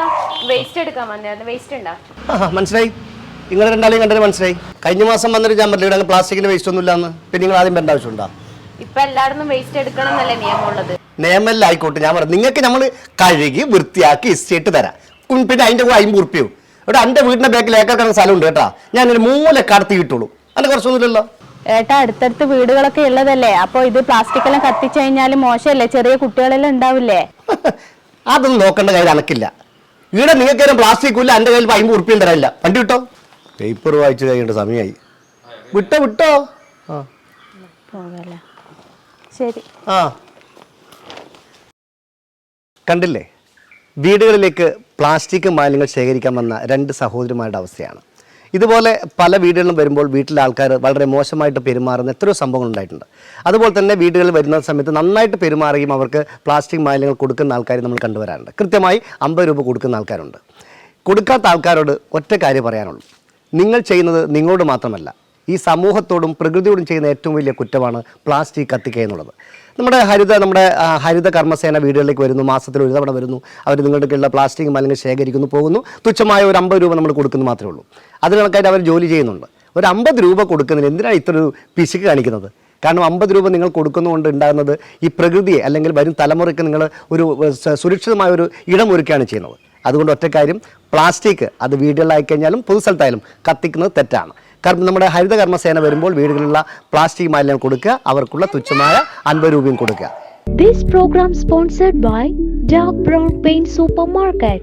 ചേട്ടാ വേസ്റ്റ് എടുക്കാൻ വന്നായിരുന്നു. വേസ്റ്റ് ഉണ്ടോ? മനസ്സിലായി. നിങ്ങൾ രണ്ടാളെയും കണ്ടത് മനസ്സിലായി. കഴിഞ്ഞ മാസം വന്നിട്ട് ഞാൻ പറഞ്ഞില്ല ഇവിടെ പ്ലാസ്റ്റിക്കിന്റെ വേസ്റ്റ് ഒന്നും ഇല്ലാന്ന്. പിന്നെ നിങ്ങൾ ആദ്യം വരേണ്ട ആവശ്യമുണ്ടോ? ഇപ്പൊ എല്ലായിടത്തും വേസ്റ്റ് എടുക്കണം എന്നല്ലേ നിയമമുള്ളത്? നിയമമല്ല, ആയിക്കോട്ടെ. ഞാൻ പറഞ്ഞു നിങ്ങൾക്ക് നമ്മൾ കഴുകി വൃത്തിയാക്കി ഇസ്റ്റേറ്റ് തരാം. പിന്നെ അതിന്റെ കൂടെ 50 ഉറുപ്പ്യവും. ഇവിടെ എന്റെ വീടിന്റെ ബാക്കിൽ ഏക്കർ സ്ഥലമുണ്ട് കേട്ടാ. ഞാൻ ഒരു മൂലക്കടത്തി കിട്ടുള്ളൂ. അതിന്റെ കുറച്ചൊന്നുമില്ലല്ലോ. ഏട്ടാ അടുത്തടുത്ത് വീടുകളൊക്കെ ഉള്ളതല്ലേ, അപ്പൊ ഇത് പ്ലാസ്റ്റിക് എല്ലാം കത്തിച്ചു കഴിഞ്ഞാല് മോശമല്ലേ? ചെറിയ കുട്ടികളെല്ലാം ഉണ്ടാവില്ലേ? അതൊന്നും നോക്കേണ്ട കാര്യം അനക്കില്ല. ഇവിടെ നിങ്ങൾക്ക് പ്ലാസ്റ്റിക് ഇല്ല, എന്റെ കയ്യിൽ 50 ഉറുപ്പ്യം തരാനില്ല. വണ്ടി വിട്ടോ. പേപ്പർ വായിച്ചു കഴിയേണ്ട സമയമായി. വിട്ടോ. ശരി. കണ്ടില്ലേ, വീടുകളിലേക്ക് പ്ലാസ്റ്റിക് മാലിന്യങ്ങൾ ശേഖരിക്കാൻ വന്ന 2 സഹോദരിമാരുടെ അവസ്ഥയാണ്. ഇതുപോലെ പല വീടുകളിലും വരുമ്പോൾ വീട്ടിലെ ആൾക്കാർ വളരെ മോശമായിട്ട് പെരുമാറുന്ന എത്രയോ സംഭവങ്ങൾ ഉണ്ടായിട്ടുണ്ട്. അതുപോലെ തന്നെ വീടുകളിൽ വരുന്ന സമയത്ത് നന്നായിട്ട് പെരുമാറുകയും അവർക്ക് പ്ലാസ്റ്റിക് മാലിന്യങ്ങൾ കൊടുക്കുന്ന ആൾക്കാർ നമ്മൾ കണ്ടുവരാറുണ്ട്. കൃത്യമായി 50 രൂപ കൊടുക്കുന്ന ആൾക്കാരുണ്ട്. കൊടുക്കാത്ത ആൾക്കാരോട് ഒറ്റ കാര്യം പറയാനുള്ളൂ. നിങ്ങൾ ചെയ്യുന്നത് നിങ്ങളോട് മാത്രമല്ല, ഈ സമൂഹത്തോടും പ്രകൃതിയോടും ചെയ്യുന്ന ഏറ്റവും വലിയ കുറ്റമാണ് പ്ലാസ്റ്റിക് കത്തിക്കുക എന്നുള്ളത്. നമ്മുടെ ഹരിത കർമ്മസേന വീടുകളിലേക്ക് വരുന്നു, മാസത്തിൽ ഒരു തവണ വരുന്നു. അവർ നിങ്ങളുടെയുള്ള പ്ലാസ്റ്റിക് മാലിന്യം ശേഖരിക്കുന്നു, പോകുന്നു. തുച്ഛമായ ഒരു 50 രൂപ നമ്മൾ കൊടുക്കുന്നു മാത്രമേ ഉള്ളൂ. അതിന് കണക്കായിട്ട് അവർ ജോലി ചെയ്യുന്നുണ്ട്. ഒരു 50 രൂപ കൊടുക്കുന്നതിന് എന്തിനാണ് ഇത്ര ഒരു പിശുക്ക് കാണിക്കുന്നത്? കാരണം 50 രൂപ നിങ്ങൾ കൊടുക്കുന്നതുകൊണ്ട് ഉണ്ടാകുന്നത് ഈ പ്രകൃതിയെ അല്ലെങ്കിൽ വരും തലമുറയ്ക്ക് നിങ്ങൾ ഒരു സുരക്ഷിതമായ ഒരു ഇടമൊരുക്കുകയാണ് ചെയ്യുന്നത്. അതുകൊണ്ട് ഒറ്റ കാര്യം, പ്ലാസ്റ്റിക് അത് വീടുകളിലായി കഴിഞ്ഞാലും പൊതുസ്ഥലത്തായാലും കത്തിക്കുന്നത് തെറ്റാണ്. കാരണം നമ്മുടെ ഹരിത കർമ്മസേന വരുമ്പോൾ വീടുകളിലുള്ള പ്ലാസ്റ്റിക് മാലിന്യം കൊടുക്കുക, അവർക്കുള്ള തുച്ഛമായ 50 രൂപയും കൊടുക്കുക. This program sponsored by Dark Brown Paint Supermarket.